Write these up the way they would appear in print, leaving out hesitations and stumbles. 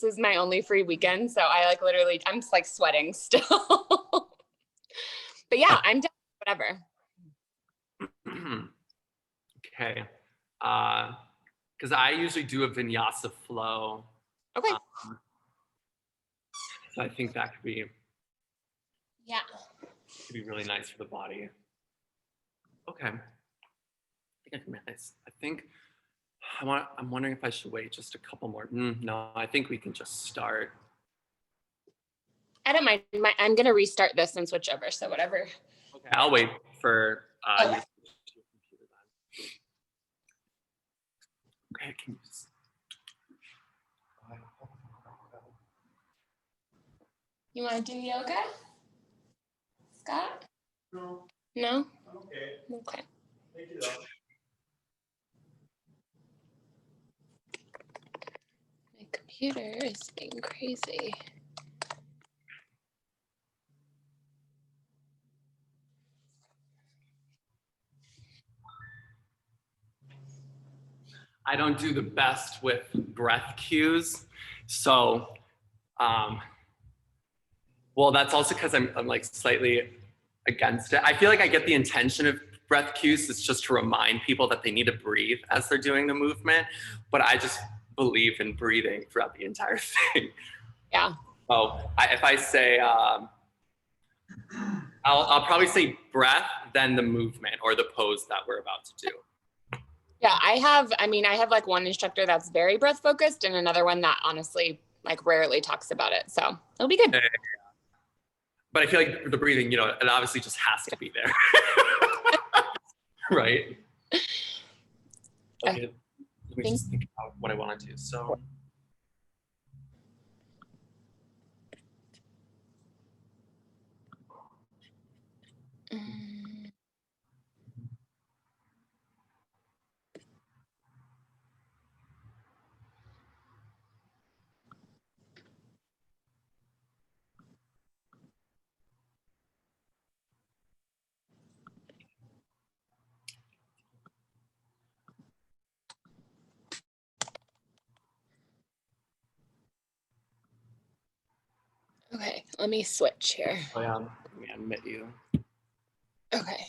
is my only free weekend. So I like literally, I'm just like sweating still. But yeah, I'm down for whatever. Okay. Because I usually do a vinyasa flow. Okay. So I think that could be really nice for the body. Okay. I think I can manage. I think I'm wondering if I should wait just a couple more. No, I think we can just start. I don't mind. I'm gonna restart this and switch over. So whatever. Okay, I'll wait for you to switch to your computer then. Okay, can you just... You want to do yoga, Scott? No. No? Okay. Okay. Thank you, though. My computer is being crazy. I don't do the best with breath cues. So, well, that's also because I'm like slightly against it. I feel like I get the intention of breath cues. It's just to remind people that they need to breathe as they're doing the movement. But I just believe in breathing throughout the entire thing. Yeah. So if I say, I'll probably say breath, then the movement or the pose that we're about to do. Yeah, I have like one instructor that's very breath focused and another one that honestly like rarely talks about it. So it'll be good. But I feel like the breathing, it obviously just has to be there. Right? Okay, let me just think about what I want to do. So. Okay, let me switch here. Oh yeah, let me admit you. Okay.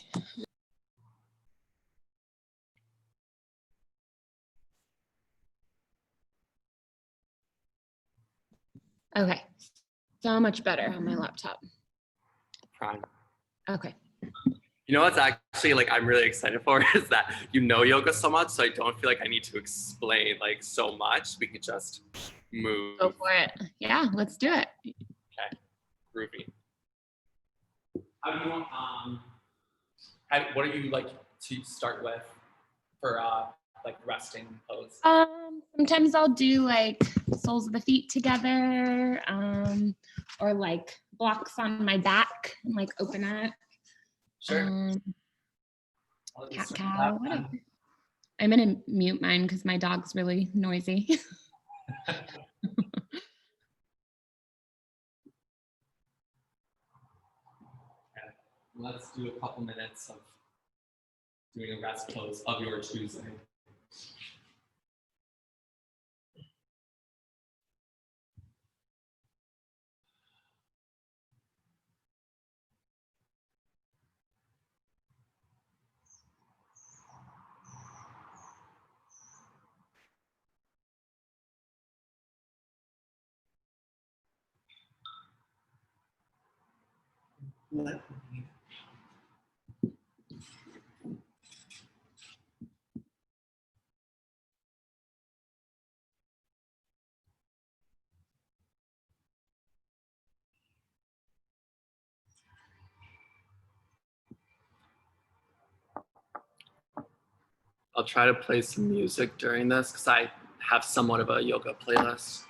Okay, so much better on my laptop. Prime. Okay. You know what's actually like I'm really excited for is that yoga so much, so I don't feel like I need to explain like so much. We could just move. Go for it. Yeah, let's do it. Okay, groovy. How do you want? What do you like to start with for like resting pose? Sometimes I'll do like soles of the feet together, or like blocks on my back and like open up. Sure. Cat cow, whatever. I'm gonna mute mine because my dog's really noisy. Let's do a couple minutes of doing a rest pose of your choosing. I'll try to play some music during this because I have somewhat of a yoga playlist.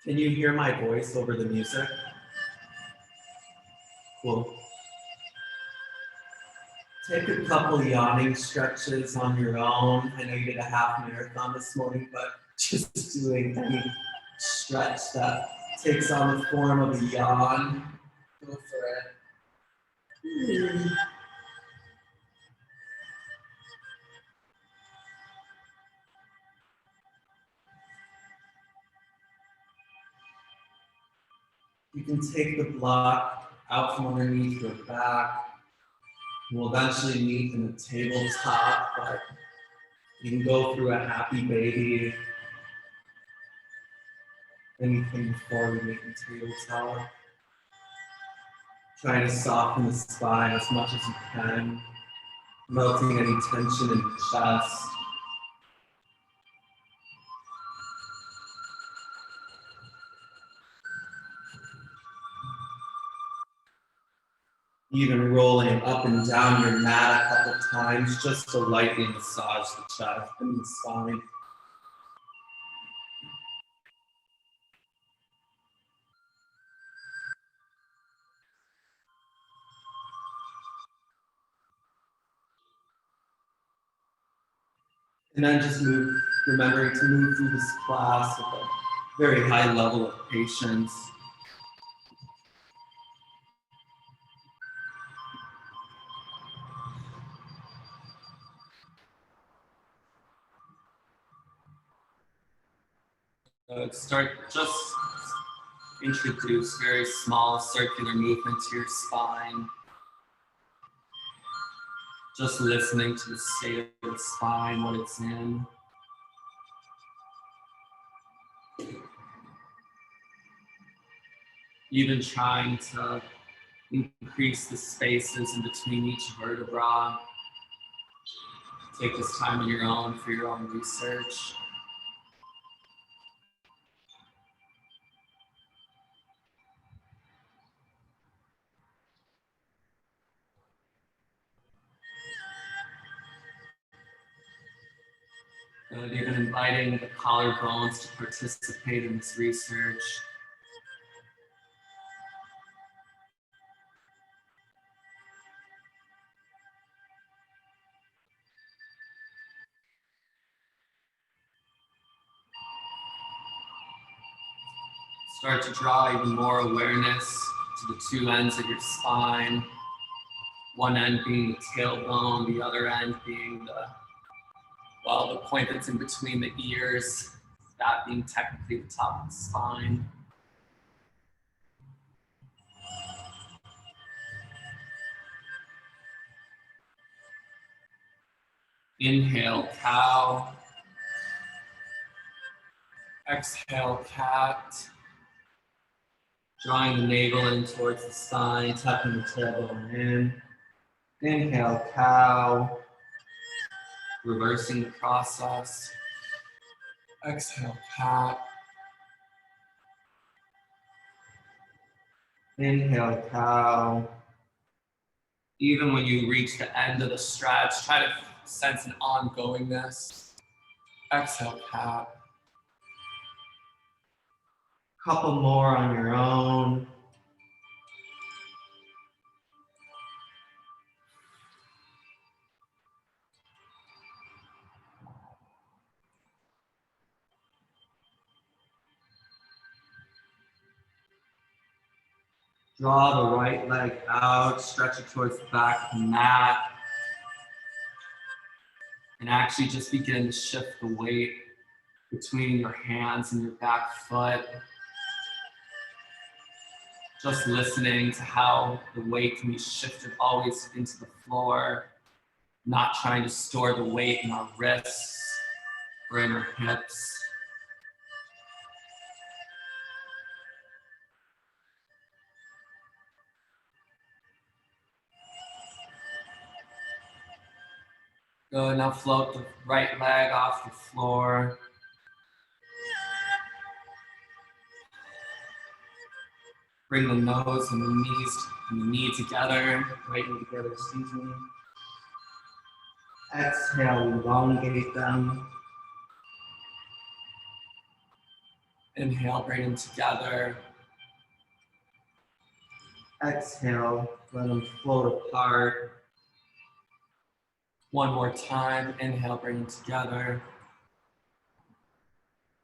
Can you hear my voice over the music? Cool. Take a couple yawning stretches on your own. I know you did a half marathon this morning, but just doing any stretch that takes on the form of a yawn. Go for it. You can take the block out from underneath your back. We'll eventually meet in the tabletop, but you can go through a happy baby. Anything before we meet in the tabletop. Trying to soften the spine as much as you can, melting any tension in the chest. Even rolling up and down your mat a couple times just to lightly massage the chest and the spine. And then just remembering to move through this class with a very high level of patience. Just introduce very small circular movement to your spine. Just listening to the state of the spine, what it's in. Even trying to increase the spaces in between each vertebra. Take this time on your own for your own research. Even inviting the collarbones to participate in this research. Start to draw even more awareness to the two ends of your spine. One end being the tailbone, the other end being the point that's in between the ears, that being technically the top of the spine. Inhale, cow. Exhale, cat. Drawing the navel in towards the spine, tucking the tailbone in. Inhale, cow. Reversing the process. Exhale, cat. Inhale, cow. Even when you reach the end of the stretch, try to sense an ongoingness. Exhale, cat. Couple more on your own. Draw the right leg out, stretch it towards the back of the mat. And actually just begin to shift the weight between your hands and your back foot. Just listening to how the weight can be shifted always into the floor. Not trying to store the weight in our wrists or in our hips. Good, now float the right leg off the floor. Bring the nose and the knees and the knee together, right knee together, excuse me. Exhale, elongate them. Inhale, bring them together. Exhale, let them float apart. One more time. Inhale, bring them together.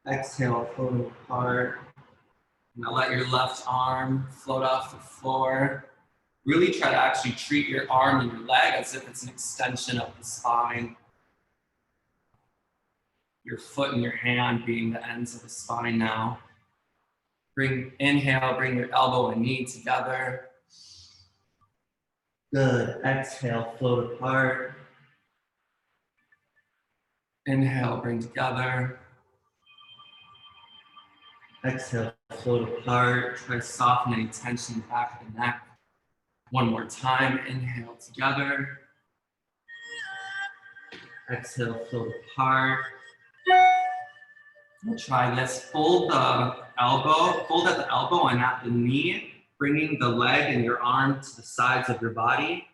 Exhale, float them apart. Now let your left arm float off the floor. Really try to actually treat your arm and your leg as if it's an extension of the spine. Your foot and your hand being the ends of the spine now. Inhale, bring your elbow and knee together. Good. Exhale, float apart. Inhale, bring together. Exhale, float apart. Try to soften any tension in the back of the neck. One more time. Inhale together. Exhale, float apart. We'll try this. Fold at the elbow and at the knee, bringing the leg and your arm to the sides of your body.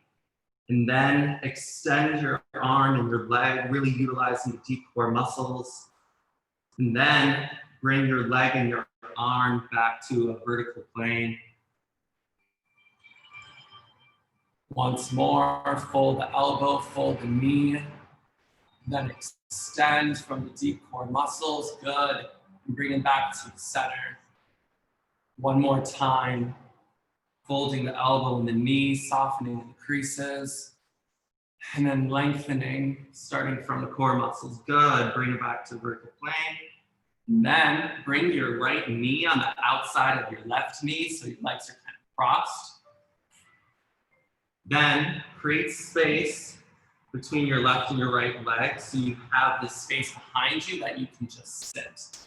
And then extend your arm and your leg, really utilizing the deep core muscles. And then bring your leg and your arm back to a vertical plane. Once more, fold the elbow, fold the knee. Then extend from the deep core muscles. Good. And bring them back to the center. One more time. Folding the elbow and the knee, softening the creases. And then lengthening, starting from the core muscles. Good. Bring it back to the vertical plane. And then bring your right knee on the outside of your left knee so your legs are kind of crossed. Then create space between your left and your right leg so you have this space behind you that you can just sit.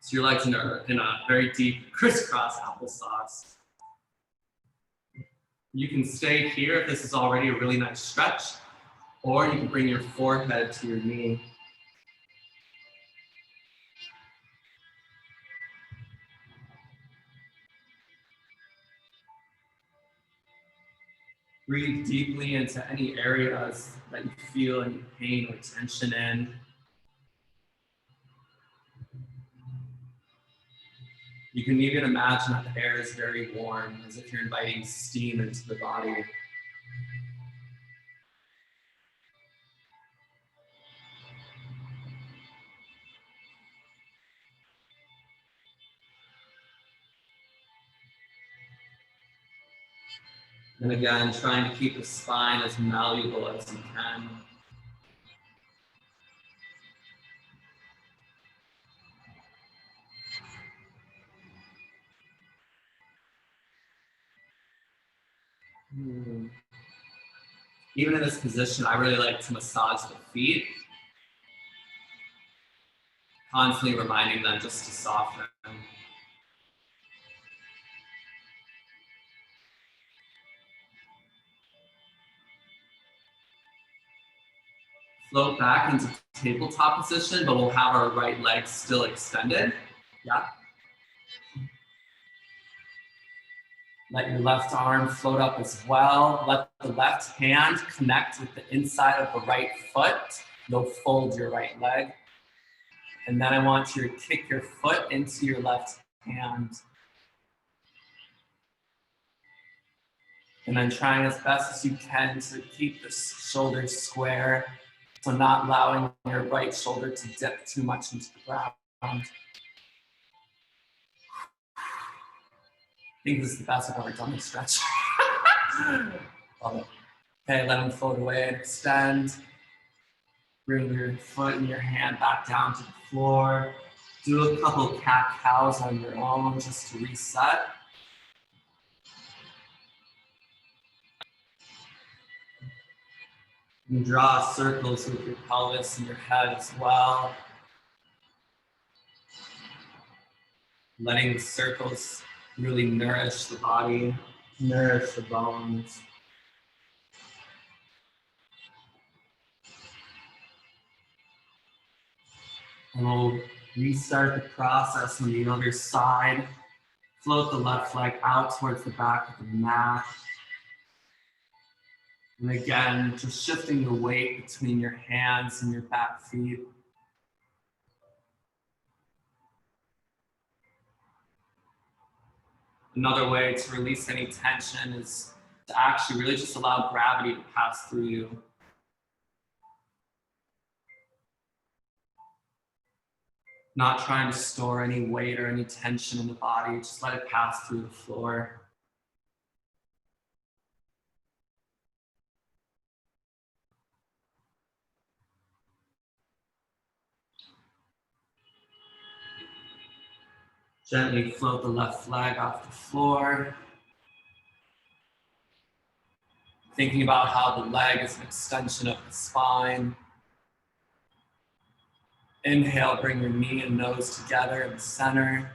So your legs are in a very deep crisscross applesauce. You can stay here if this is already a really nice stretch, or you can bring your forehead to your knee. Breathe deeply into any areas that you feel any pain or tension in. You can even imagine that the air is very warm, as if you're inviting steam into the body. And again, trying to keep the spine as malleable as you can. Even in this position, I really like to massage the feet, constantly reminding them just to soften. Float back into tabletop position, but we'll have our right leg still extended. Yeah. Let your left arm float up as well. Let the left hand connect with the inside of the right foot. You'll fold your right leg. And then I want you to kick your foot into your left hand. And then trying as best as you can to keep the shoulders square. So not allowing your right shoulder to dip too much into the ground. I think this is the best I've ever done this stretch. Love it. Okay, let them float away and extend. Bring your foot and your hand back down to the floor. Do a couple of cat-cows on your own just to reset. And draw circles with your pelvis and your head as well. Letting the circles really nourish the body, nourish the bones. And we'll restart the process on the other side. Float the left leg out towards the back of the mat. And again, just shifting the weight between your hands and your back feet. Another way to release any tension is to actually really just allow gravity to pass through you. Not trying to store any weight or any tension in the body, just let it pass through the floor. Gently float the left leg off the floor. Thinking about how the leg is an extension of the spine. Inhale, bring your knee and nose together in the center.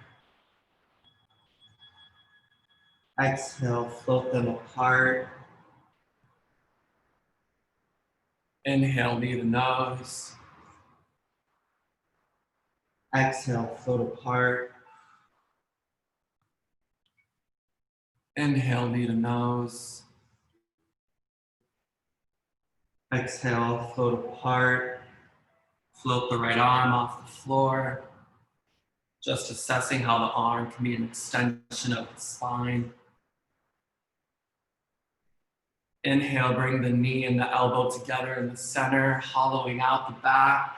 Exhale, float them apart. Inhale, knee to nose. Exhale, float apart. Inhale, knee to nose. Exhale, float apart. Float the right arm off the floor. Just assessing how the arm can be an extension of the spine. Inhale, bring the knee and the elbow together in the center, hollowing out the back.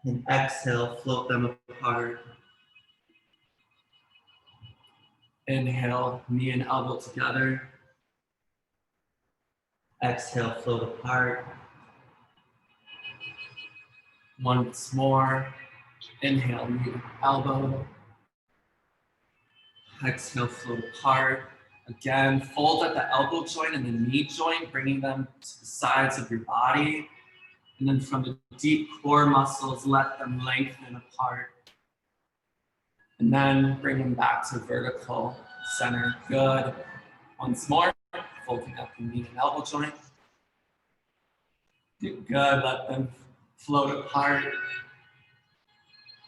And exhale, float them apart. Inhale, knee and elbow together. Exhale, float apart. Once more. Inhale, knee and elbow. Exhale, float apart. Again, fold at the elbow joint and the knee joint, bringing them to the sides of your body. And then from the deep core muscles, let them lengthen apart. And then bring them back to vertical center. Good. Once more, folding up the knee and elbow joint. Good. Let them float apart.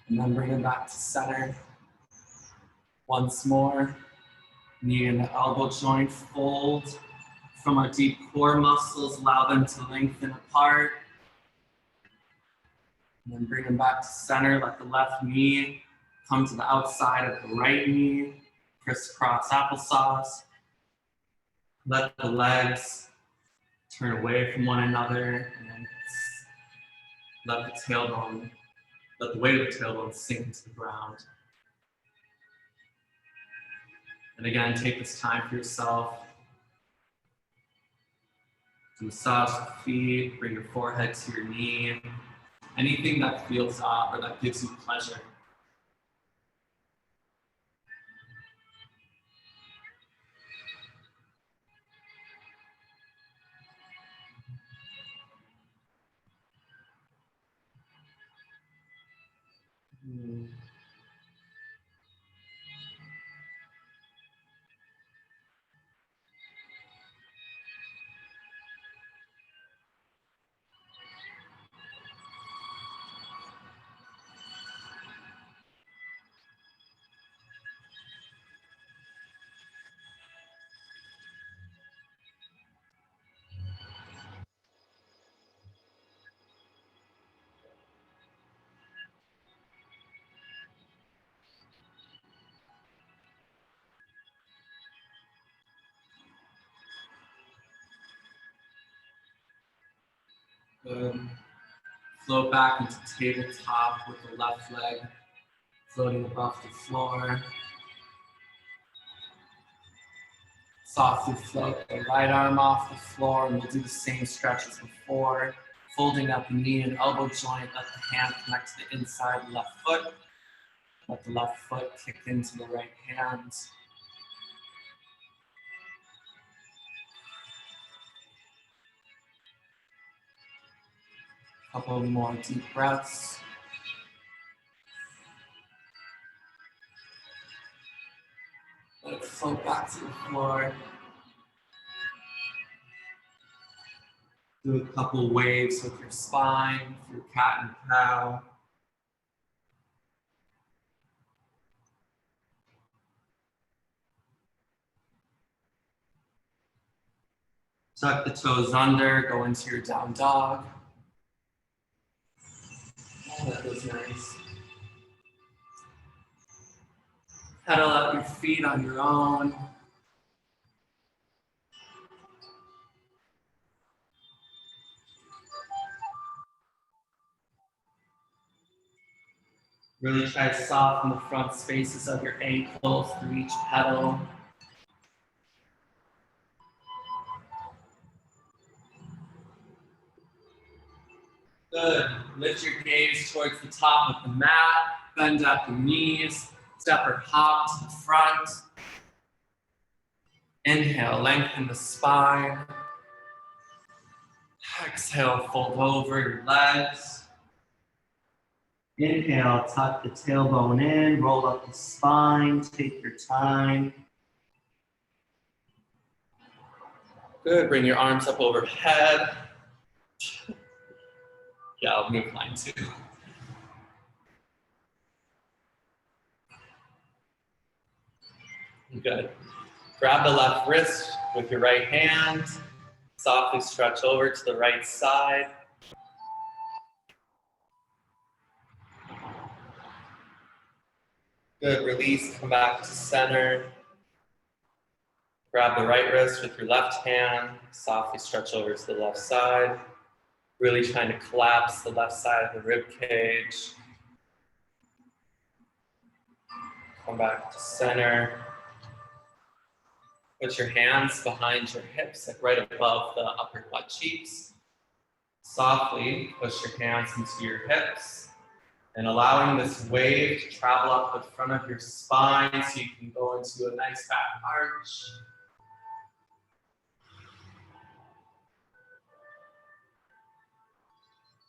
And then bring them back to center. Once more, knee and the elbow joint fold from our deep core muscles, allow them to lengthen apart. And then bring them back to center, let the left knee come to the outside of the right knee, crisscross applesauce. Let the legs turn away from one another, and then let the weight of the tailbone sink into the ground. And again, take this time for yourself to massage the feet, bring your forehead to your knee. Anything that feels up or that gives you pleasure. Good. Float back into tabletop with the left leg floating above the floor. Softly float the right arm off the floor, and we'll do the same stretch as before. Folding up the knee and elbow joint, let the hand connect to the inside of the left foot. Let the left foot kick into the right hand. Couple more deep breaths. Let it float back to the floor. Do a couple waves with your spine through cat and cow. Tuck the toes under, go into your down dog. Oh, that was nice. Pedal out your feet on your own. Really try to soften the front spaces of your ankles through each pedal. Good. Lift your gaze towards the top of the mat. Bend up the knees. Step or hop to the front. Inhale, lengthen the spine. Exhale, fold over your legs. Inhale, tuck the tailbone in, roll up the spine, take your time. Good, bring your arms up overhead. Yeah, I'll move mine too. Good. Grab the left wrist with your right hand. Softly stretch over to the right side. Good, release, come back to center. Grab the right wrist with your left hand. Softly stretch over to the left side. Really trying to collapse the left side of the rib cage. Come back to center. Put your hands behind your hips, like right above the upper butt cheeks. Softly push your hands into your hips and allowing this wave to travel up the front of your spine so you can go into a nice back arch.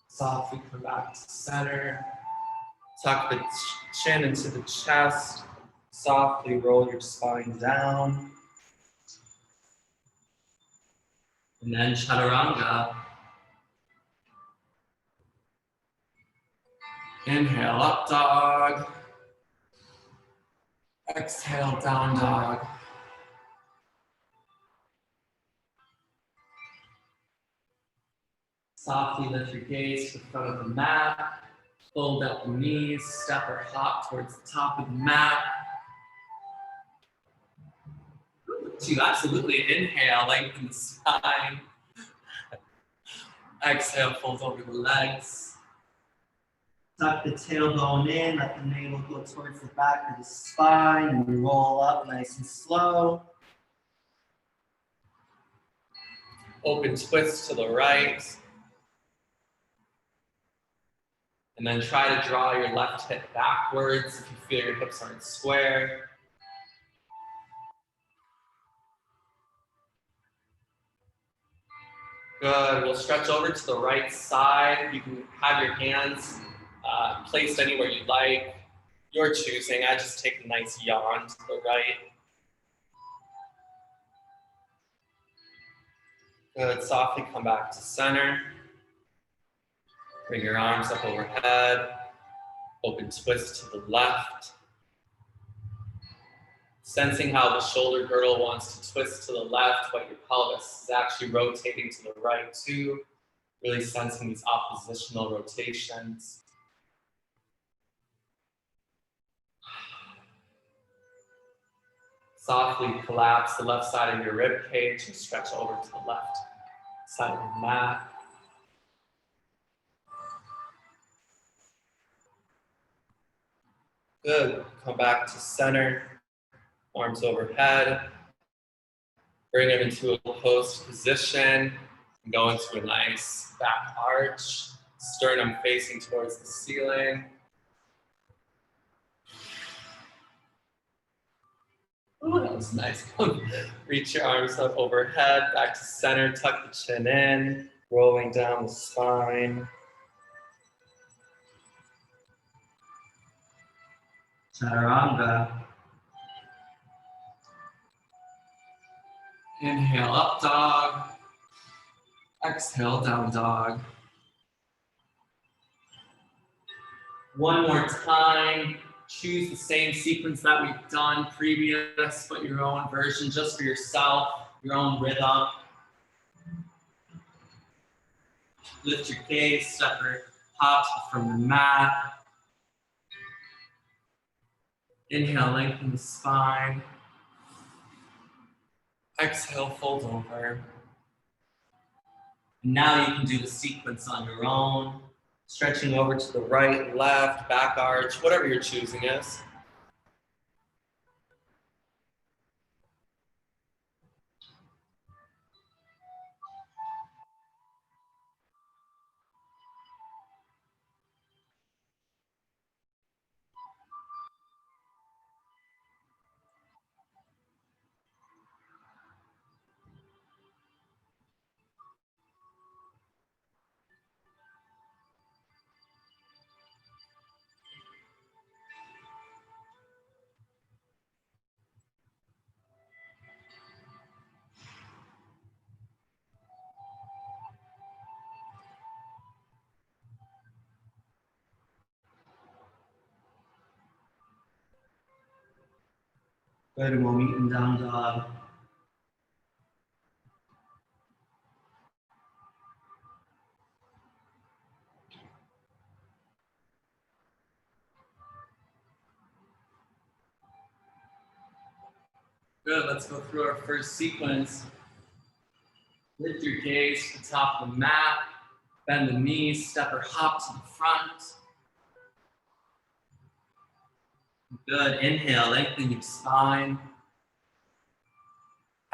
Softly come back to center. Tuck the chin into the chest. Softly roll your spine down. And then chaturanga. Inhale, up dog. Exhale, down dog. Softly lift your gaze to the front of the mat. Fold up the knees, step or hop towards the top of the mat. To absolutely inhale, lengthen the spine. Exhale, fold over the legs. Tuck the tailbone in, let the navel go towards the back of the spine, and roll up nice and slow. Open twist to the right. And then try to draw your left hip backwards if you feel your hips aren't square. Good, we'll stretch over to the right side. You can have your hands placed anywhere you like. You're choosing, I just take a nice yawn to the right. Good, softly come back to center. Bring your arms up overhead. Open twist to the left. Sensing how the shoulder girdle wants to twist to the left, but your pelvis is actually rotating to the right too. Really sensing these oppositional rotations. Softly collapse the left side of your rib cage and stretch over to the left side of the mat. Good, come back to center, arms overhead. Bring them into a post position and go into a nice back arch, sternum facing towards the ceiling. Oh, that was nice. Reach your arms up overhead, back to center, tuck the chin in, rolling down the spine. Chaturanga. Inhale, up dog. Exhale, down dog. One more time. Choose the same sequence that we've done previous, but your own version, just for yourself, your own rhythm. Lift your gaze, step or hop from the mat. Inhale, lengthen the spine. Exhale, fold over. Now you can do the sequence on your own, stretching over to the right, left, back arch, whatever your choosing is. Good, and we'll meet in down dog. Good, let's go through our first sequence. Lift your gaze to the top of the mat, bend the knees, step or hop to the front. Good, inhale, lengthen your spine.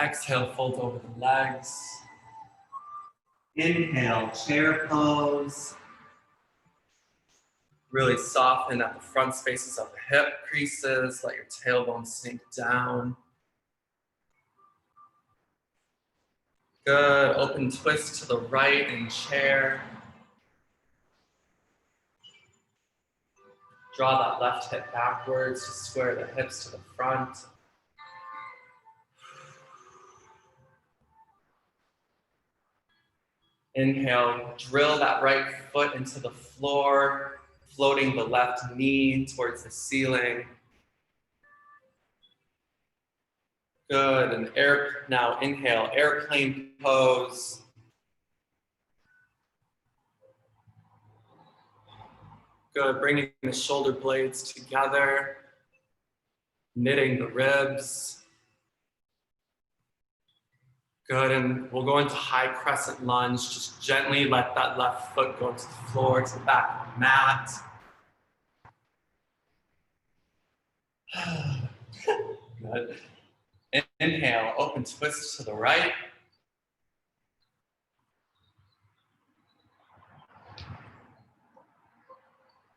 Exhale, fold over the legs. Inhale, chair pose. Really soften at the front spaces of the hip creases. Let your tailbone sink down. Good, open twist to the right in chair. Draw that left hip backwards to square the hips to the front. Inhale, drill that right foot into the floor, floating the left knee towards the ceiling. Good, and now inhale, airplane pose. Good, bringing the shoulder blades together, knitting the ribs. Good, and we'll go into high crescent lunge. Just gently let that left foot go to the floor, to the back of the mat. Good. Inhale, open twist to the right.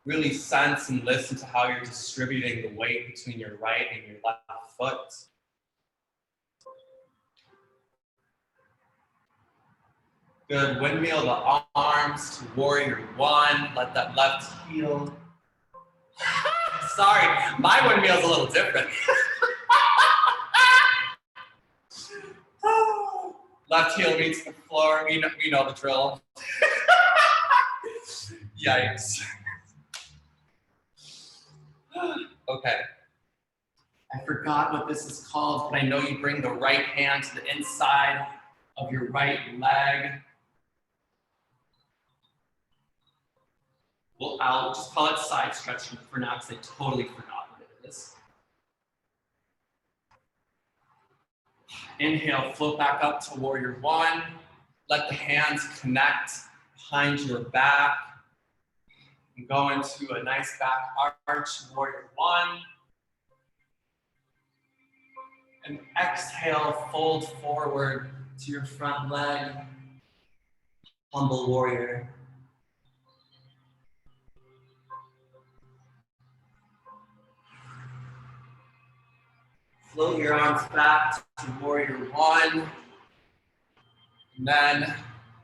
Really sense and listen to how you're distributing the weight between your right and your left foot. Good, windmill the arms to warrior one. Let that left heel. Sorry, my windmill is a little different. Left heel meets the floor. We know the drill. Yikes. Okay. I forgot what this is called, but I know you bring the right hand to the inside of your right leg. Well, I'll just call it side stretching for now because I totally forgot what it is. Inhale, float back up to warrior one. Let the hands connect behind your back. And go into a nice back arch, warrior one. And exhale, fold forward to your front leg, humble warrior. Float your arms back to warrior one. And then,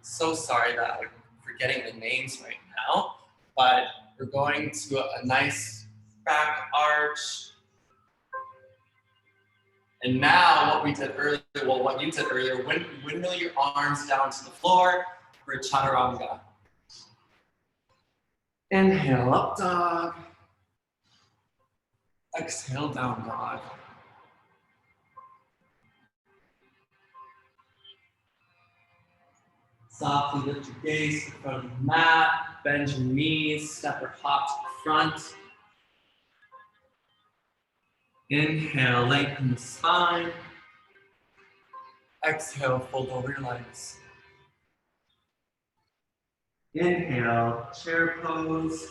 so sorry that I'm forgetting the names right now, but we're going to a nice back arch. And now what we did earlier, well, what you did earlier, windmill your arms down to the floor for a chaturanga. Inhale, up dog. Exhale, down dog. Softly lift your gaze to the front of the mat, bend your knees, step or hop to the front. Inhale, lengthen the spine. Exhale, fold over your legs. Inhale, chair pose.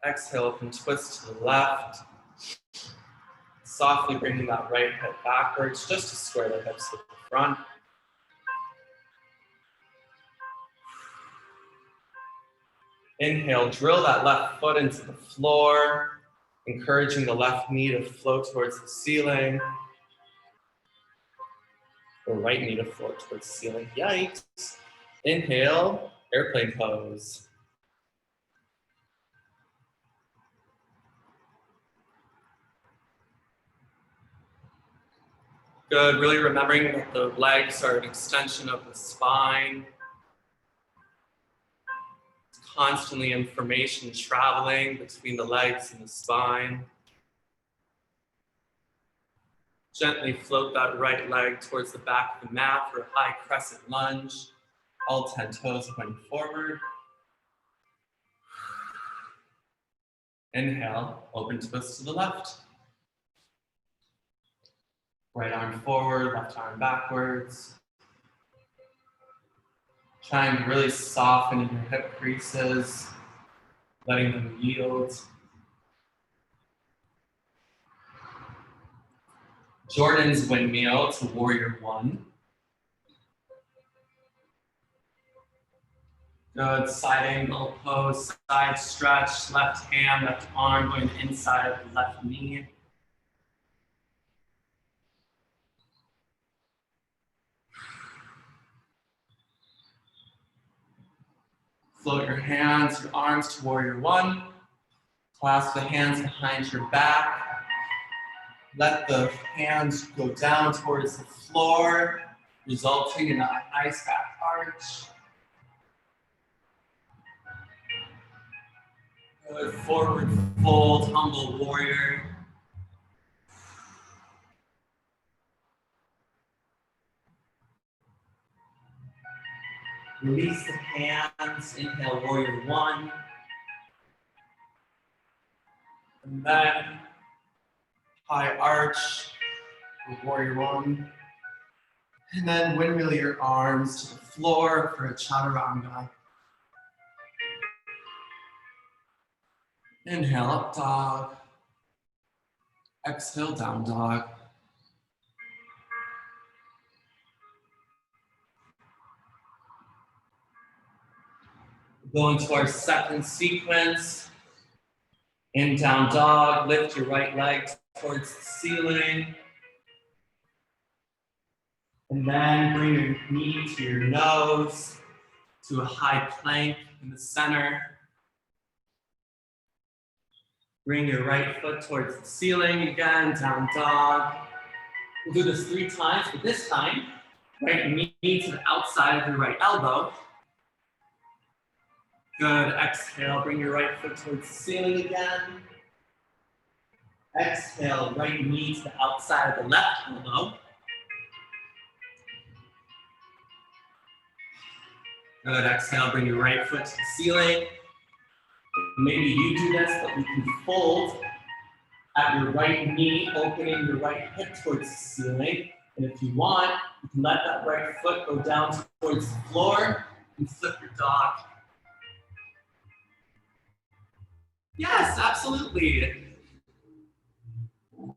Exhale, from twist to the left. Softly bringing that right hip backwards, just to square the hips with the front. Inhale, drill that left foot into the floor, encouraging the left knee to float towards the ceiling. The right knee to float towards the ceiling. Yikes. Inhale, airplane pose. Good, really remembering that the legs are an extension of the spine. It's constantly information traveling between the legs and the spine. Gently float that right leg towards the back of the mat for a high crescent lunge. All 10 toes pointing forward. Inhale, open twist to the left. Right arm forward, left arm backwards. Trying to really soften in your hip creases, letting them yield. Jordan's windmill to warrior one. Good, side angle pose, side stretch, left hand, left arm going inside of the left knee. Float your hands, your arms to warrior one. Clasp the hands behind your back. Let the hands go down towards the floor, resulting in a nice back arch. Good, forward fold, humble warrior. Release the hands, inhale, warrior one. And then high arch, warrior one. And then windmill your arms to the floor for a chaturanga. Inhale, up dog. Exhale, down dog. Go into our second sequence. In down dog, lift your right leg towards the ceiling. And then bring your knee to your nose, to a high plank in the center. Bring your right foot towards the ceiling again, down dog. We'll do this 3 times, but this time, right knee to the outside of your right elbow. Good, exhale, bring your right foot towards the ceiling again. Exhale, right knee to the outside of the left elbow. Good, exhale, bring your right foot to the ceiling. Maybe you do this, but you can fold at your right knee, opening your right hip towards the ceiling. And if you want, you can let that right foot go down towards the floor and flip your dog. Yes, absolutely.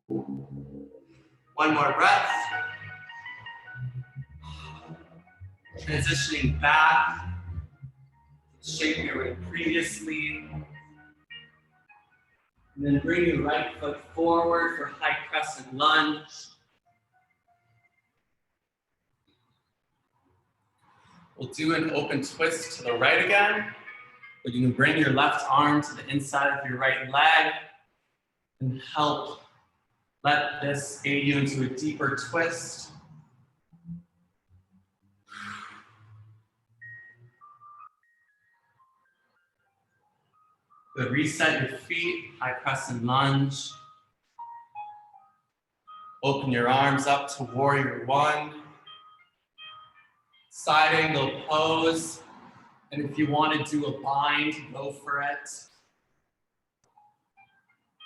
One more breath. Transitioning back, shape you were in previously. And then bring your right foot forward for high crescent lunge. We'll do an open twist to the right again. But you can bring your left arm to the inside of your right leg and help let this aid you into a deeper twist. Good, reset your feet, high crescent lunge. Open your arms up to warrior one. Side angle pose. And if you want to do a bind, go for it.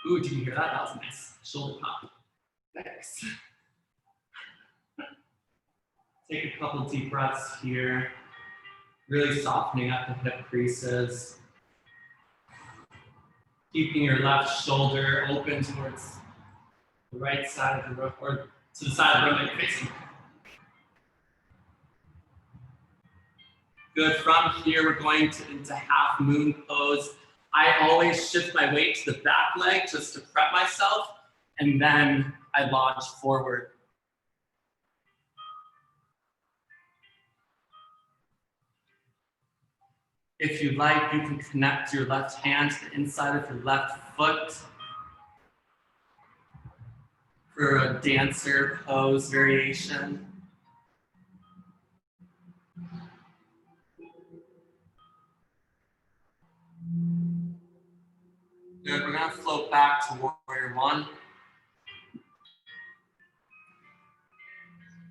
Ooh, did you hear that? That was nice. Shoulder pop. Thanks. Take a couple deep breaths here. Really softening up the hip creases. Keeping your left shoulder open towards the right side of the room, or to the side of the room that you're facing. Good. From here, we're going into half moon pose. I always shift my weight to the back leg just to prep myself, and then I launch forward. If you like, you can connect your left hand to the inside of your left foot for a dancer pose variation. Good, we're gonna float back to warrior one.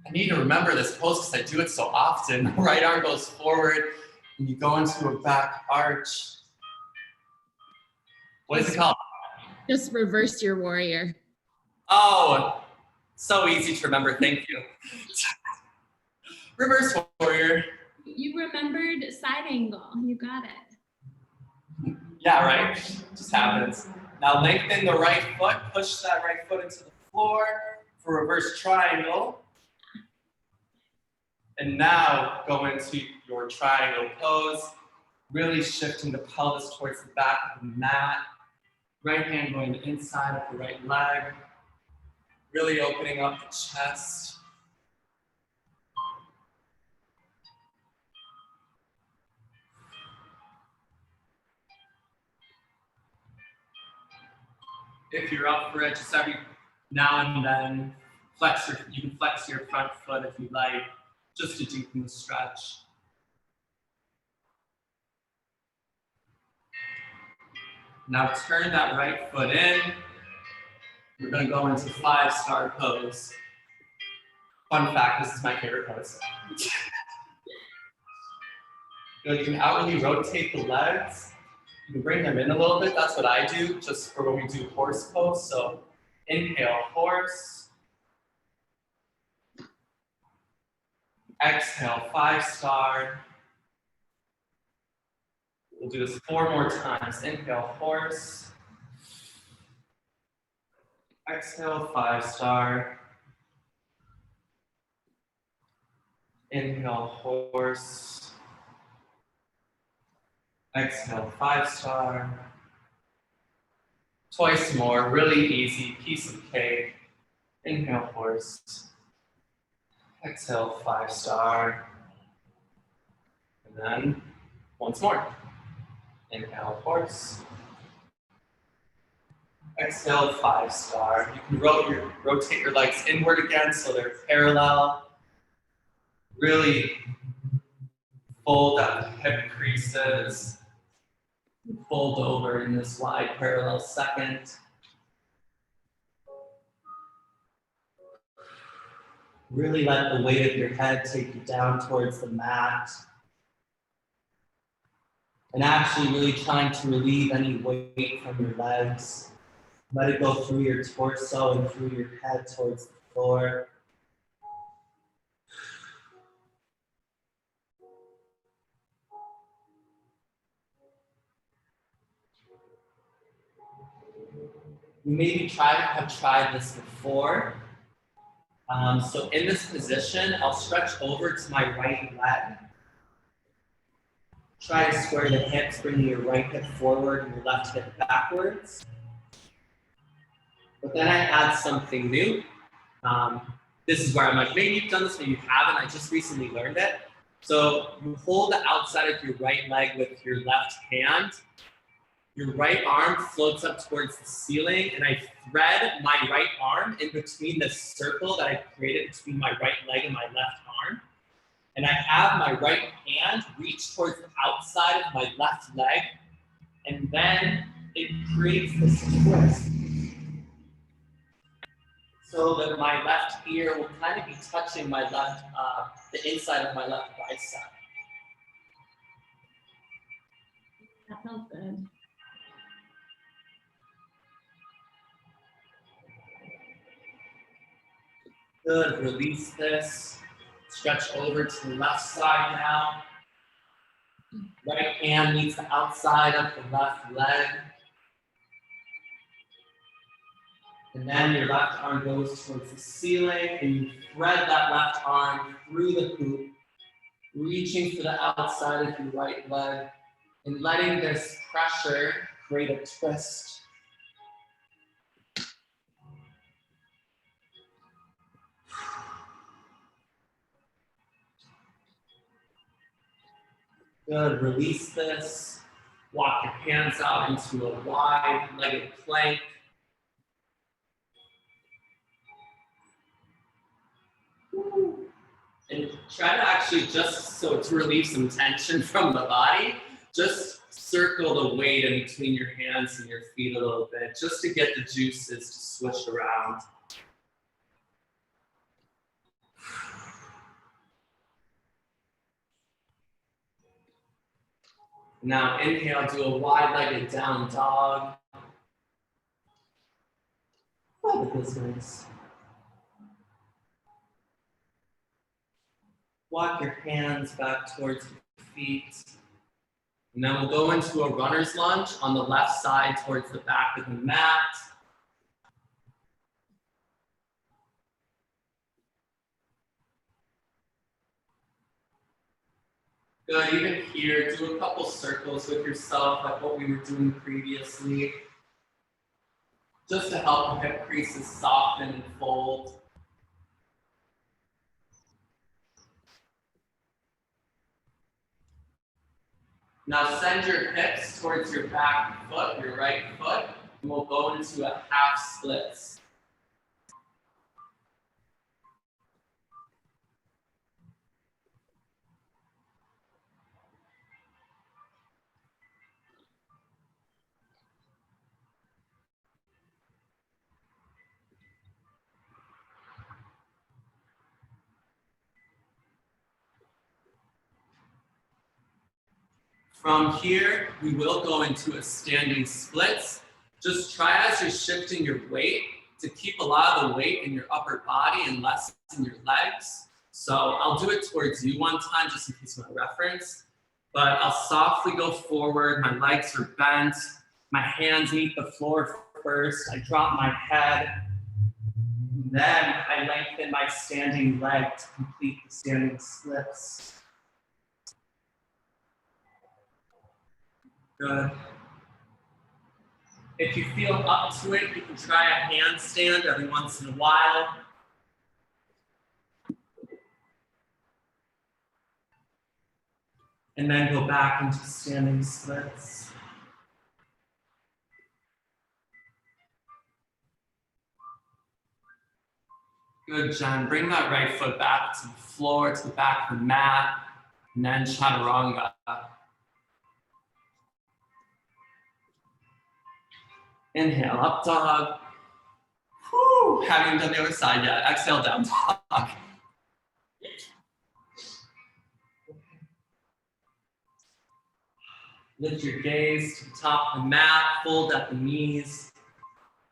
I need to remember this pose because I do it so often. Right arm goes forward and you go into a back arch. What is it called? Just reverse your warrior. Oh, so easy to remember, thank you. Reverse warrior. You remembered side angle, you got it. Yeah, right? Just happens. Now lengthen the right foot, push that right foot into the floor for reverse triangle. And now go into your triangle pose, really shifting the pelvis towards the back of the mat. Right hand going the inside of the right leg, really opening up the chest. If you're up for it, just every now and then, you can flex your front foot if you like, just to deepen the stretch. Now turn that right foot in. We're gonna go into 5-star pose. Fun fact, this is my favorite pose. You can outwardly rotate the legs. You can bring them in a little bit. That's what I do, just for when we do horse pose. So inhale, horse. Exhale, 5-star. We'll do this 4 more times. Inhale, horse. Exhale, 5-star. Inhale, horse. Exhale, 5-star. Twice more, really easy, piece of cake. Inhale, horse. Exhale, 5-star. And then once more. Inhale, horse. Exhale, 5-star. You can rotate your legs inward again so they're parallel. Really fold out the hip creases. Fold over in this wide parallel second. Really let the weight of your head take you down towards the mat. And actually really trying to relieve any weight from your legs. Let it go through your torso and through your head towards the floor. You maybe have tried this before. So in this position, I'll stretch over to my right leg. Try to square the hips, bringing your right hip forward and your left hip backwards. But then I add something new. This is where I'm like, maybe you've done this, maybe you haven't. I just recently learned it. So you hold the outside of your right leg with your left hand. Your right arm floats up towards the ceiling, and I thread my right arm in between the circle that I created between my right leg and my left arm. And I have my right hand reach towards the outside of my left leg, and then it creates this twist. So that my left ear will kind of be touching my left the inside of my left bicep. That feels good. Good, release this. Stretch over to the left side now. Right hand meets the outside of the left leg. And then your left arm goes towards the ceiling and you thread that left arm through the hoop, reaching for the outside of your right leg and letting this pressure create a twist. Good, release this. Walk your hands out into a wide-legged plank. And try to actually just to relieve some tension from the body, just circle the weight in between your hands and your feet a little bit, just to get the juices to switch around. Now inhale, do a wide-legged down dog. What a business. Walk your hands back towards your feet. And then we'll go into a runner's lunge on the left side towards the back of the mat. Good, even here, do a couple circles with yourself like what we were doing previously. Just to help the hip creases soften and fold. Now send your hips towards your back foot, your right foot, and we'll go into a half splits. From here, we will go into a standing splits. Just try as you're shifting your weight to keep a lot of the weight in your upper body and less in your legs. So I'll do it towards you one time just in case of my reference. But I'll softly go forward, my legs are bent, my hands meet the floor first, I drop my head, then I lengthen my standing leg to complete the standing splits. Good. If you feel up to it, you can try a handstand every once in a while. And then go back into standing splits. Good, Jen. Bring that right foot back to the floor, to the back of the mat, and then chaturanga. Inhale, up dog. Whew, haven't done the other side yet. Exhale, down dog. Lift your gaze to the top of the mat, fold at the knees.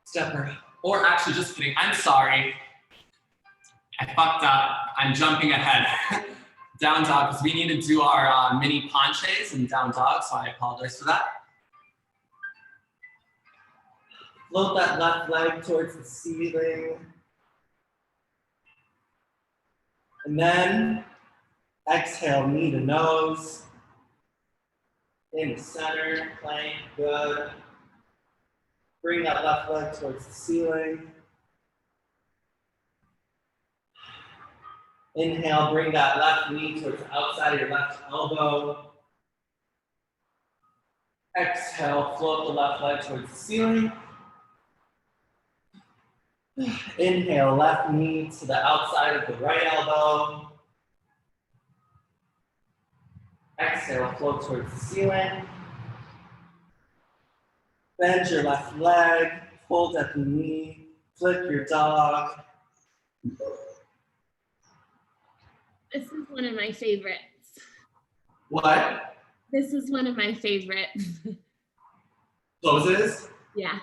Step or actually just kidding, I'm sorry. I fucked up, I'm jumping ahead. Down dog, because we need to do our mini penchés and down dog, so I apologize for that. Float that left leg towards the ceiling. And then exhale, knee to nose. In the center, plank, good. Bring that left leg towards the ceiling. Inhale, bring that left knee towards the outside of your left elbow. Exhale, float the left leg towards the ceiling. Inhale, left knee to the outside of the right elbow. Exhale, float towards the ceiling. Bend your left leg, fold at the knee, flip your dog. This is one of my favorites. What? This is one of my favorites. Poses? Yeah.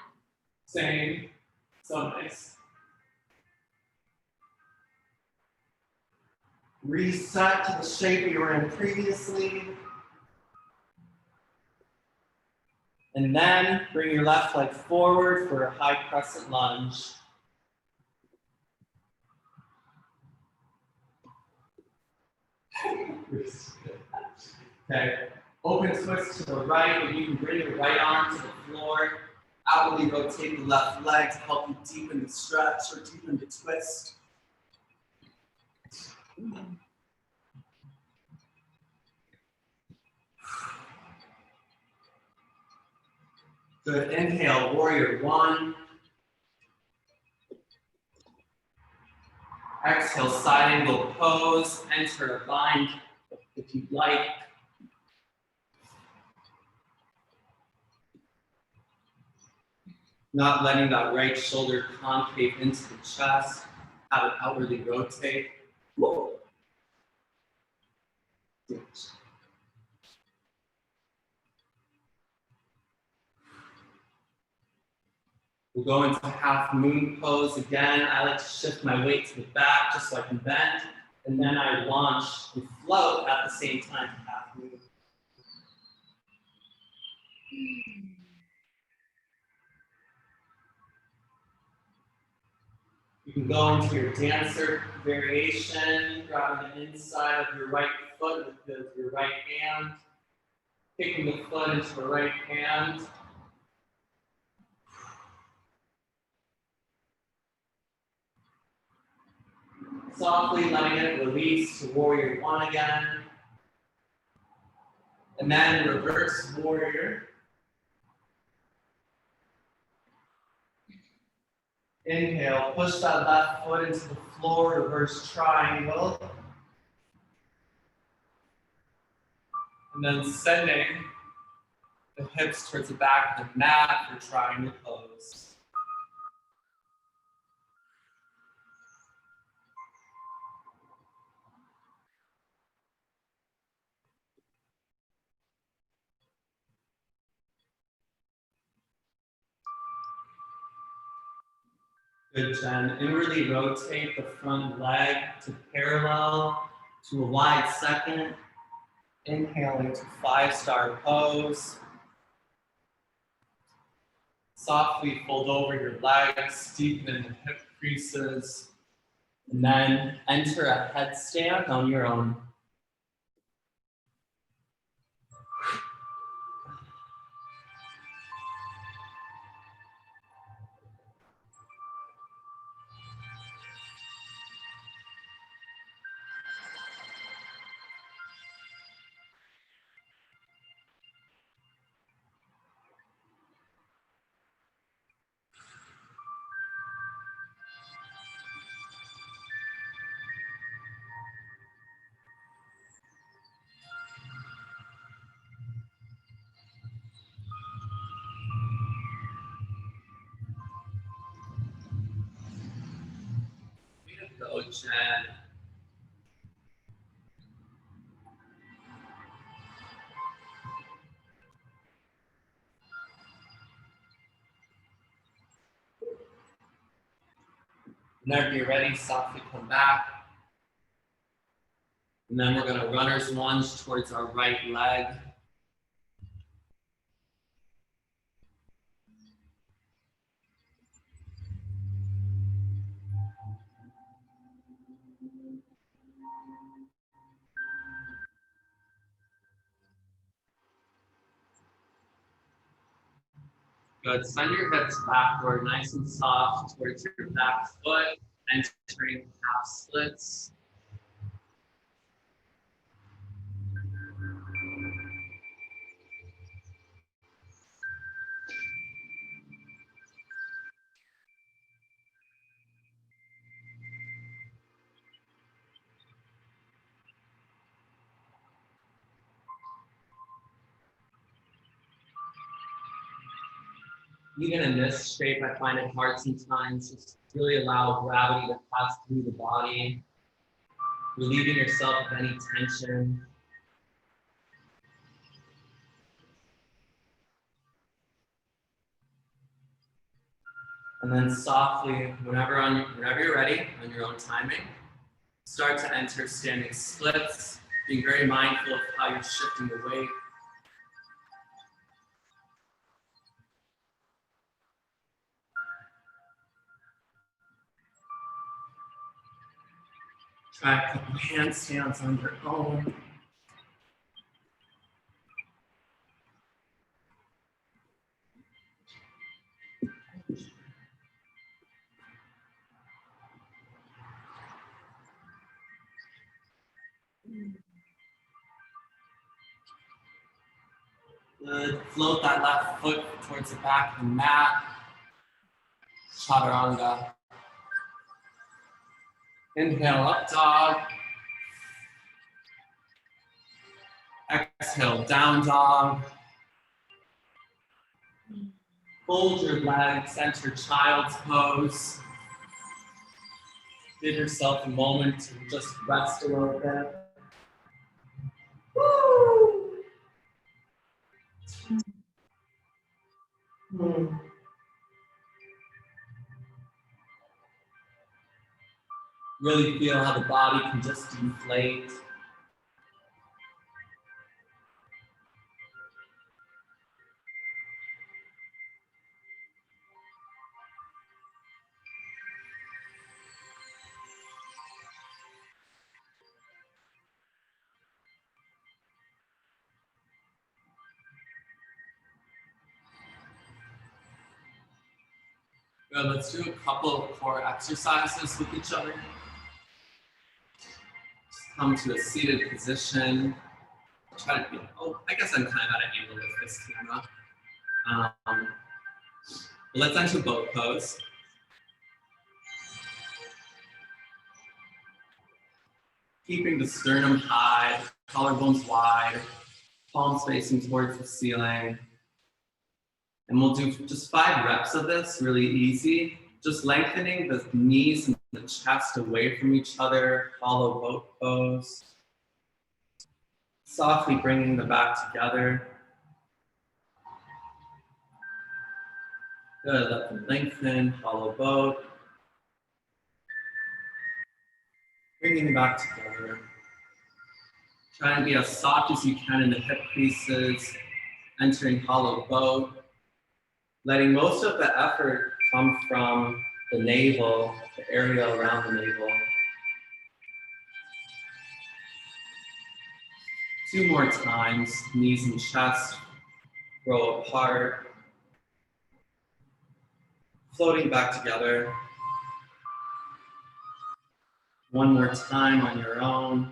Same. So nice. Reset to the shape you were in previously. And then bring your left leg forward for a high crescent lunge. Okay, open twist to the right, and you can bring your right arm to the floor. Outwardly rotate the left leg to help you deepen the stretch or deepen the twist. Good, inhale, warrior one. Exhale, side angle pose, enter a bind if you'd like. Not letting that right shoulder concave into the chest, have it outwardly rotate. Whoa. We'll go into half moon pose again. I like to shift my weight to the back just so I can bend, and then I launch and float at the same time to half moon. You can go into your dancer variation, grabbing the inside of your right foot with your right hand, kicking the foot into the right hand. Softly letting it release to warrior one again. And then reverse warrior. Inhale, push that left foot into the floor, reverse triangle. And then sending the hips towards the back of the mat for triangle pose. Good, Jen. Inwardly rotate the front leg to parallel to a wide second. Inhaling to 5-star pose. Softly fold over your legs, deepen in the hip creases, and then enter a headstand on your own. Go, Jen. Whenever you're ready, softly come back. And then we're going to runner's lunge towards our right leg. Good. Send your hips backward, nice and soft towards your back foot, entering half splits. Even in this shape, I find it hard sometimes just to really allow gravity to pass through the body. relieving yourself of any tension. And then softly, whenever you're ready, on your own timing, start to enter standing splits, being very mindful of how you're shifting the weight. Try a couple handstands on your own. Good. Float that left foot towards the back of the mat. Chaturanga. Inhale, up dog. Exhale, down dog. Fold your legs, enter child's pose. Give yourself a moment to just rest a little bit. Woo! Really feel how the body can just deflate. Good, let's do a couple of core exercises with each other. Just come to a seated position. Try to be, I guess I'm kind of at an angle with this camera. Let's enter boat pose. Keeping the sternum high, collarbones wide, palms facing towards the ceiling. And we'll do just 5 reps of this, really easy. Just lengthening the knees and the chest away from each other, hollow boat pose. Softly bringing the back together. Good, let them lengthen, hollow boat. Bringing them back together. Try and be as soft as you can in the hip creases, entering hollow boat. Letting most of the effort come from the navel, the area around the navel. 2 more times, knees and chest grow apart. Floating back together. 1 more time on your own.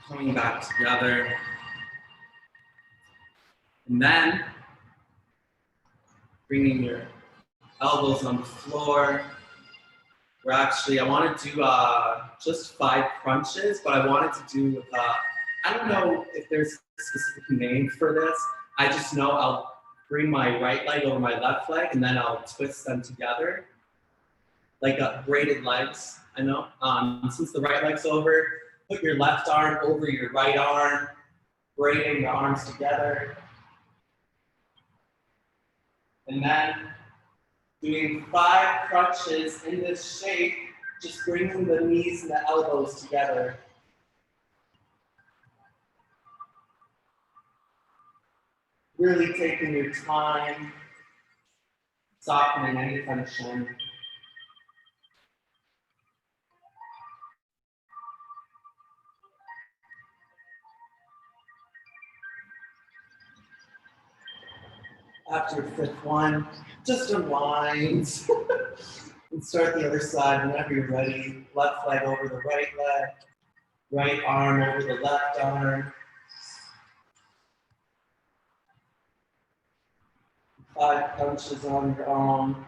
Coming back together. And then, bringing your elbows on the floor. I want to do just 5 crunches, but I wanted to do, I don't know if there's a specific name for this. I just know I'll bring my right leg over my left leg, and then I'll twist them together. Like braided legs, I know. Since the right leg's over, put your left arm over your right arm, braiding the arms together. And then doing 5 crunches in this shape, just bringing the knees and the elbows together. Really taking your time, softening any tension. After your 5th one, just unwind and start the other side whenever you're ready. Left leg over the right leg, right arm over the left arm. 5 punches on your own.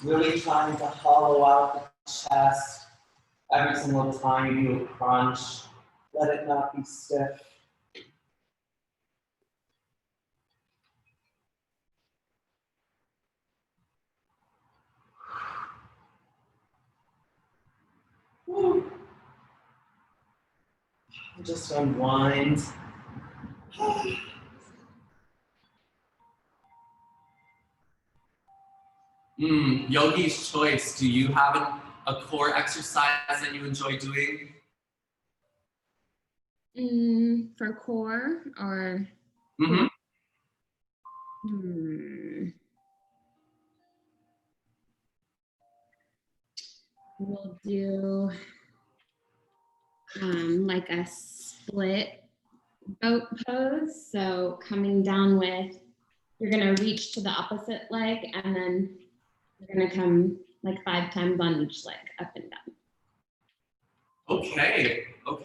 Really trying to hollow out the chest every single time you do a crunch. Let it not be stiff. Just unwind. Yogi's choice. Do you have a core exercise that you enjoy doing? For core or? We'll do like a split boat pose. So coming down with, you're gonna reach to the opposite leg and then you're gonna come like 5 times on each leg, up and down. Okay. So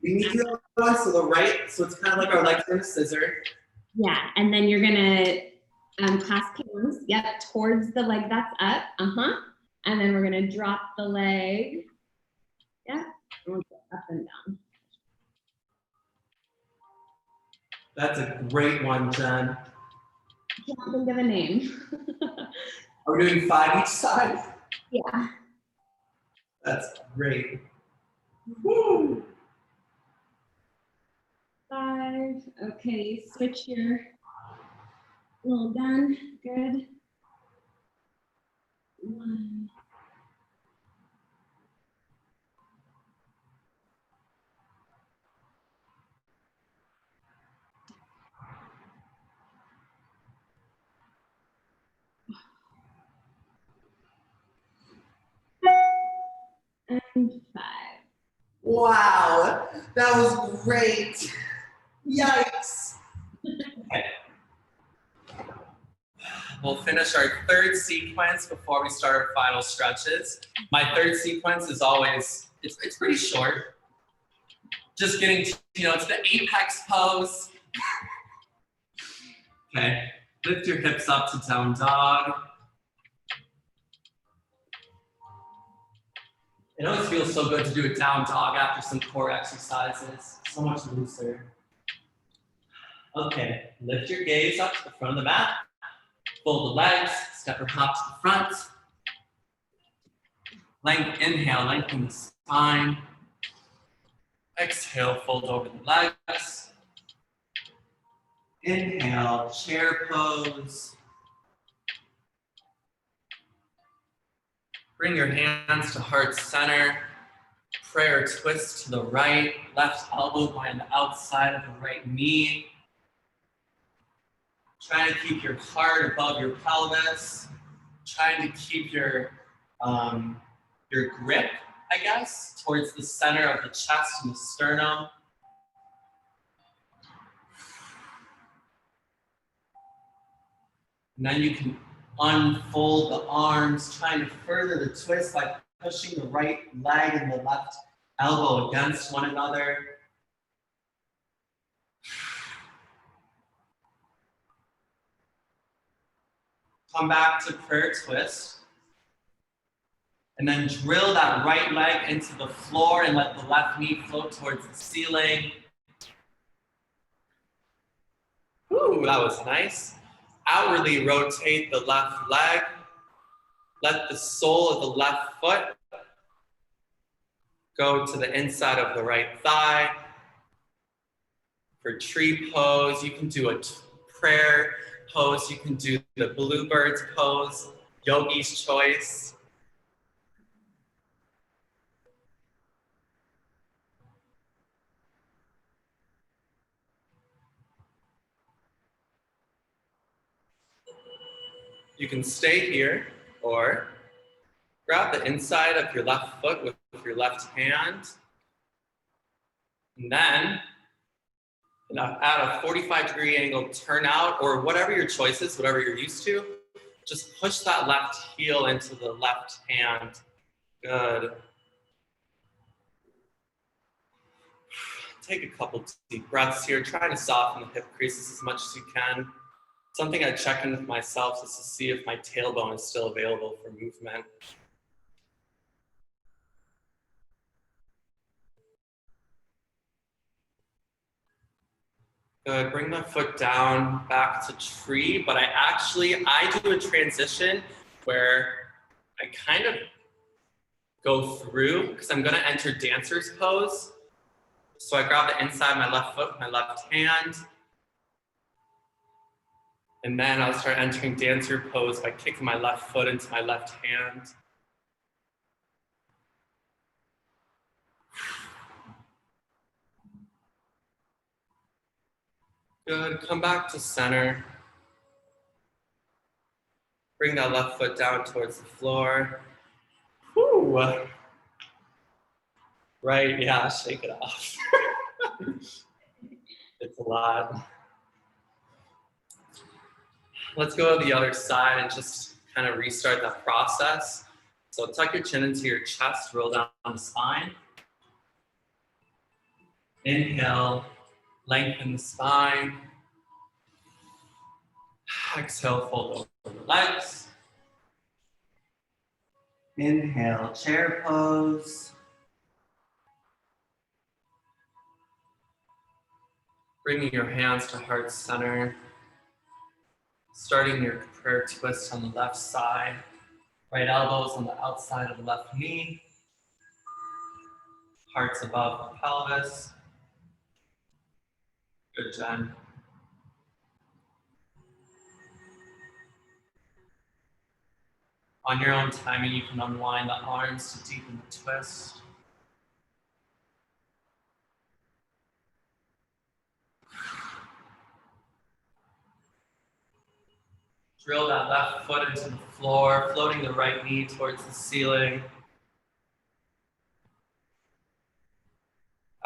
we need to go so the right, so it's kind of like our legs in a scissor. Yeah, and then you're gonna clasp hands, yep, towards the leg that's up, and then we're gonna drop the leg, yeah, and we'll go up and down. That's a great one, Jen. I can't think of a name. Are we doing 5 each side? Yeah. That's great. Woo! 5, okay, switch your little gun, good. 1. And 5. Wow, that was great. Yikes. Okay. We'll finish our 3rd sequence before we start our final stretches. My 3rd sequence is always, it's pretty short. Just getting to, to the apex pose. Okay, lift your hips up to down dog. It always feels so good to do a down dog after some core exercises. So much looser. Okay, lift your gaze up to the front of the mat. Fold the legs, step or hop to the front. Inhale, lengthen the spine. Exhale, fold over the legs. Inhale, chair pose. Bring your hands to heart center. Prayer twist to the right. Left elbow going the outside of the right knee. Trying to keep your heart above your pelvis. Trying to keep your grip, I guess, towards the center of the chest and the sternum. And then you can unfold the arms, trying to further the twist by pushing the right leg and the left elbow against one another. Come back to prayer twist. And then drill that right leg into the floor and let the left knee float towards the ceiling. Ooh, that was nice. Outwardly rotate the left leg. Let the sole of the left foot go to the inside of the right thigh. For tree pose, you can do a prayer pose. You can do the bluebirds pose, yogi's choice. You can stay here or grab the inside of your left foot with your left hand. And then at a 45-degree angle, turn out, or whatever your choice is, whatever you're used to, just push that left heel into the left hand. Good. Take a couple deep breaths here. Try to soften the hip creases as much as you can. Something I check in with myself is to see if my tailbone is still available for movement. Good, bring the foot down, back to tree, but I do a transition where I kind of go through because I'm going to enter dancer's pose. So I grab the inside of my left foot, my left hand, and then I'll start entering dancer pose by kicking my left foot into my left hand. Good, come back to center. Bring that left foot down towards the floor. Whew. Right, yeah, shake it off. It's a lot. Let's go to the other side and just kind of restart that process. So tuck your chin into your chest, roll down the spine. Inhale, lengthen the spine. Exhale, fold over the legs. Inhale, chair pose. Bringing your hands to heart center. Starting your prayer twist on the left side. Right elbows on the outside of the left knee. Hearts above the pelvis. Good, Jen. On your own timing, you can unwind the arms to deepen the twist. Drill that left foot into the floor, floating the right knee towards the ceiling.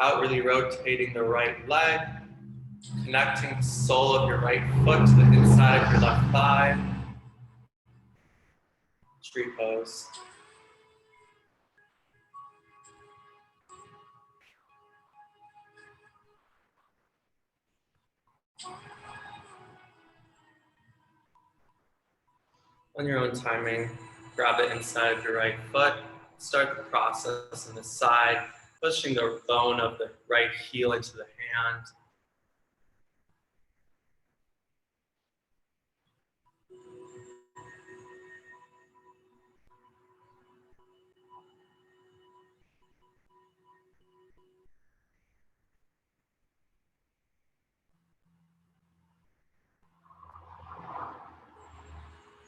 Outwardly rotating the right leg, connecting the sole of your right foot to the inside of your left thigh. Tree pose. On your own timing, grab the inside of your right foot, start the process on the side, pushing the bone of the right heel into the hand.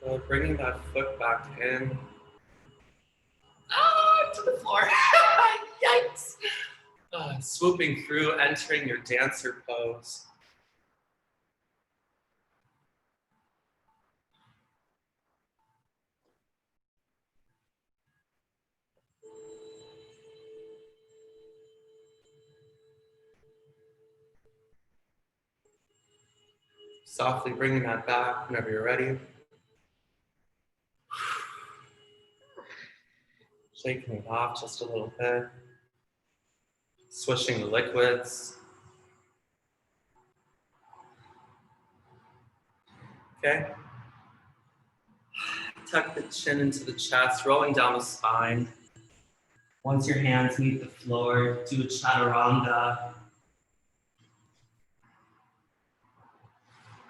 So bringing that foot back in. To the floor. Yikes. Swooping through, entering your dancer pose. Softly bringing that back whenever you're ready. Shaking it off just a little bit. Swishing the liquids. Okay. Tuck the chin into the chest, rolling down the spine. Once your hands meet the floor, do a chaturanga.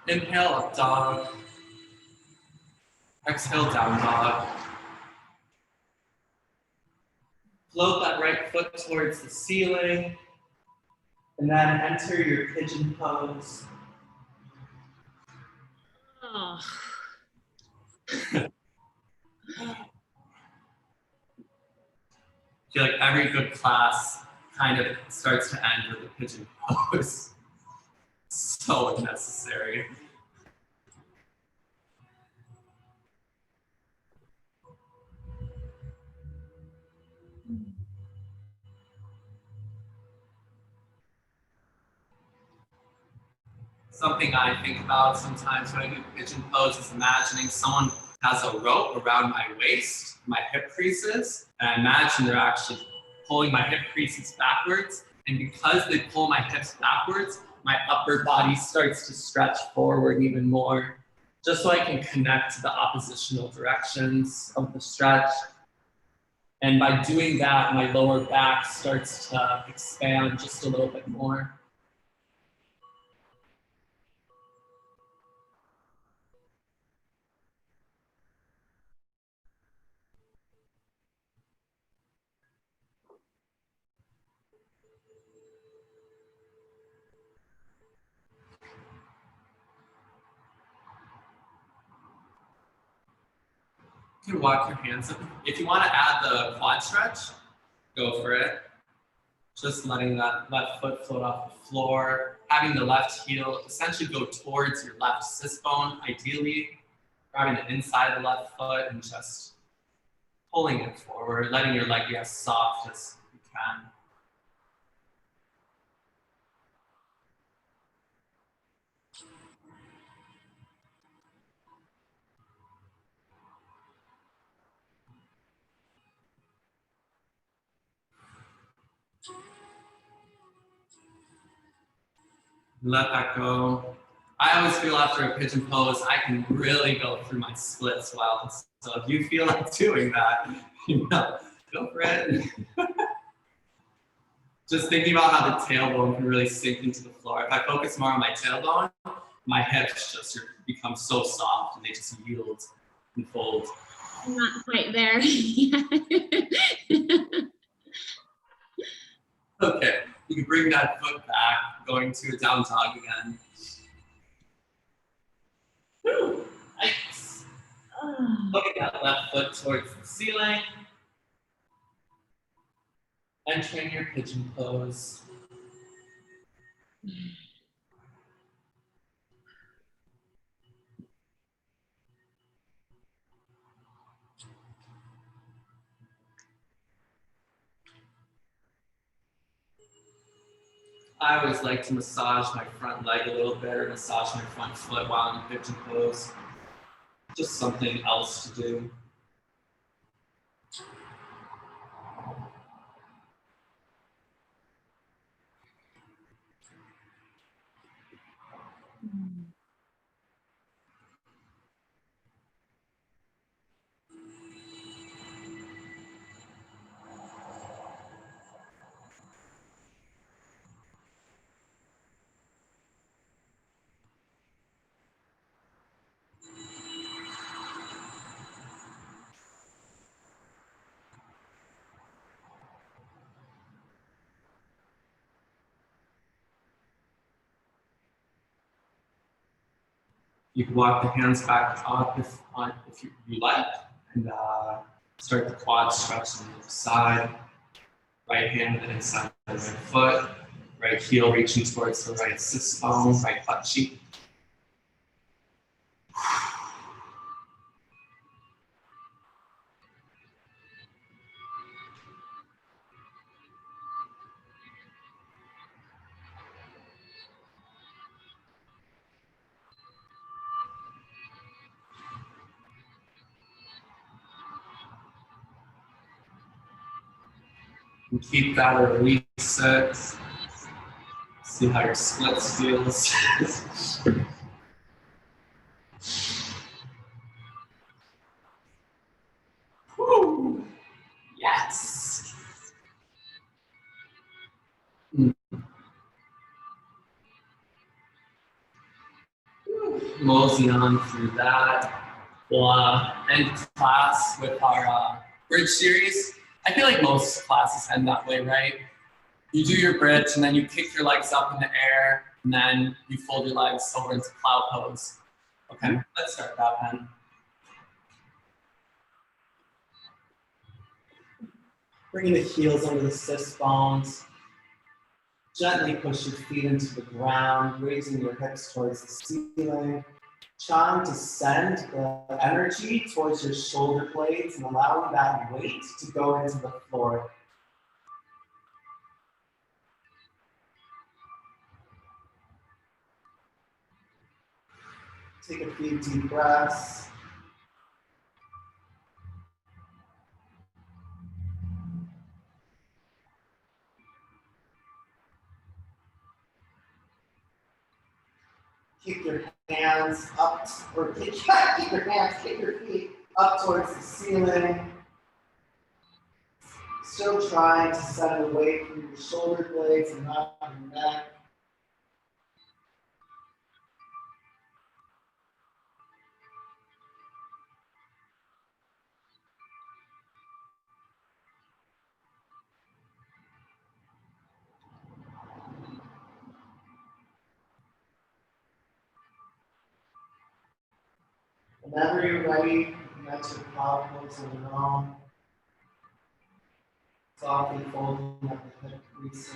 Inhale, up dog. Exhale, down dog. Float that right foot towards the ceiling. And then enter your pigeon pose. Oh. I feel like every good class kind of starts to end with a pigeon pose. So unnecessary. Something I think about sometimes when I do pigeon pose is imagining someone has a rope around my waist, my hip creases, and I imagine they're actually pulling my hip creases backwards. And because they pull my hips backwards, my upper body starts to stretch forward even more, just so I can connect to the oppositional directions of the stretch. And by doing that, my lower back starts to expand just a little bit more. You can walk your hands up. If you want to add the quad stretch, go for it. Just letting that left foot float off the floor, having the left heel essentially go towards your left sits bone, ideally, grabbing the inside of the left foot and just pulling it forward, letting your leg be as soft as you can. Let that go. I always feel after a pigeon pose, I can really go through my splits well. So if you feel like doing that, go for it. Just thinking about how the tailbone can really sink into the floor. If I focus more on my tailbone, my hips just become so soft and they just yield and fold. I'm not quite there. Okay, you can bring that foot back, going to a down dog again. Woo, nice. Looking that left foot towards the ceiling. Entering your pigeon pose. I always like to massage my front leg a little bit or massage my front foot while in pigeon pose. Just something else to do. You can walk the hands back up if you like, and start the quad stretch on the other side. Right hand to the inside of the right foot, right heel reaching towards the right sits bone, right butt cheek. And keep that or release it. See how your splits feels. Woo! Yes. Moseying on through that. We'll end class with our bridge series. I feel like most classes end that way, right? You do your bridge and then you kick your legs up in the air and then you fold your legs over into cloud pose. Okay, let's start that then. Bringing the heels under the sits bones. Gently push your feet into the ground, raising your hips towards the ceiling. Trying to send the energy towards your shoulder blades and allowing that weight to go into the floor. Take a few deep breaths. Keep your hands up, or keep your feet up towards the ceiling. Still trying to send the weight through your shoulder blades and not your neck. Whenever you're ready, Let your palpebras alone. Softly folding at the hip creases.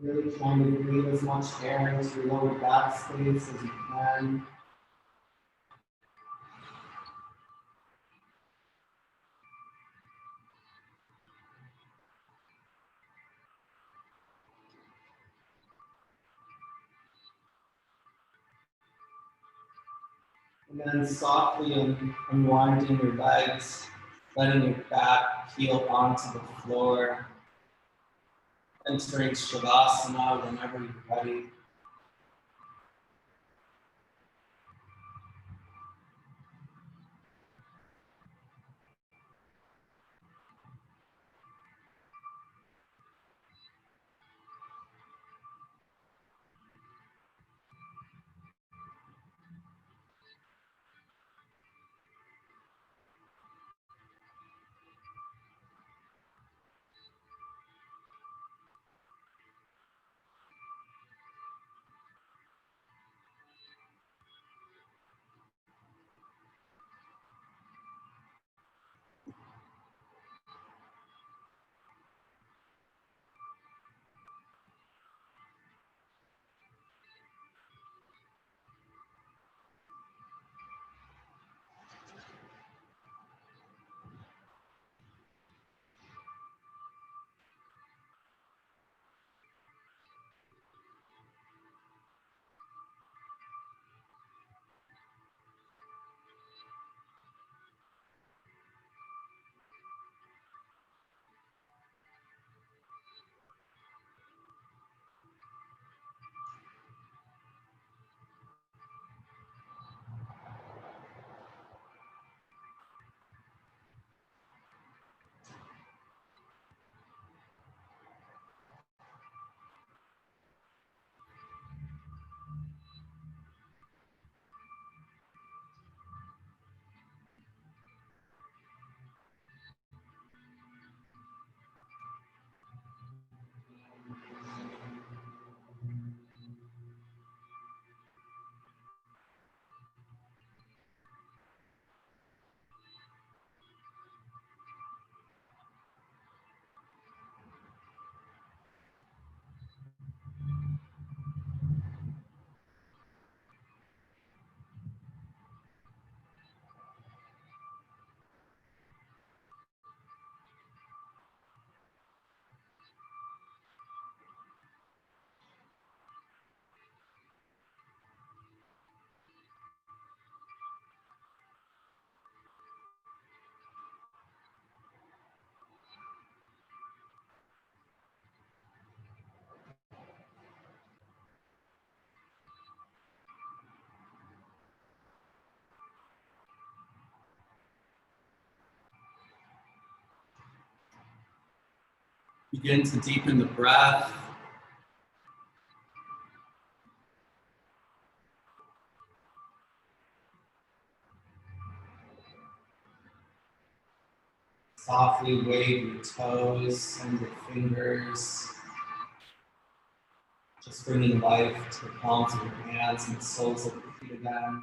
Really trying to breathe as much air into your lower back space as you can. And then softly unwinding your legs, letting your back heel onto the floor, entering Shavasana whenever you're ready. Begin to deepen the breath. Softly wave your toes and your fingers. Just bringing life to the palms of your hands and the soles of your feet again.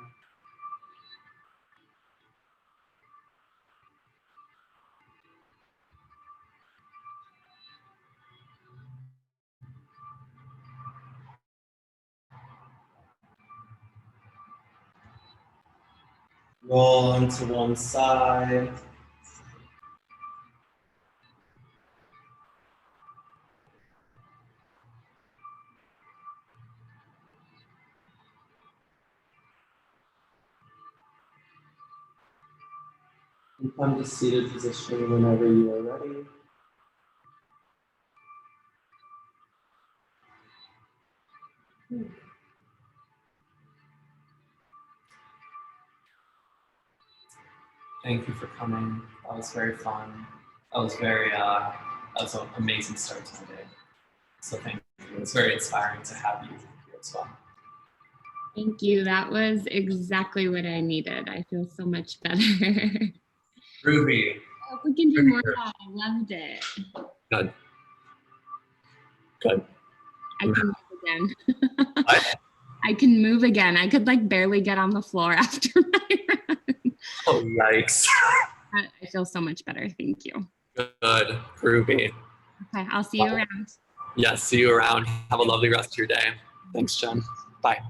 Roll onto one side. And come to seated position whenever you are ready. Thank you for coming. That was very fun. That was that was an amazing start to the day. So thank you. It's very inspiring to have you here as well. Thank you. That was exactly what I needed. I feel so much better. Ruby. I hope we can do more of that. I loved it. Good. Good. I can move again. What? I can move again. I could like barely get on the floor after my run. Oh, yikes. I feel so much better. Thank you. Good. Ruby. Okay, I'll see you around. Yes, see you around. Have a lovely rest of your day. Thanks, Jen. Bye.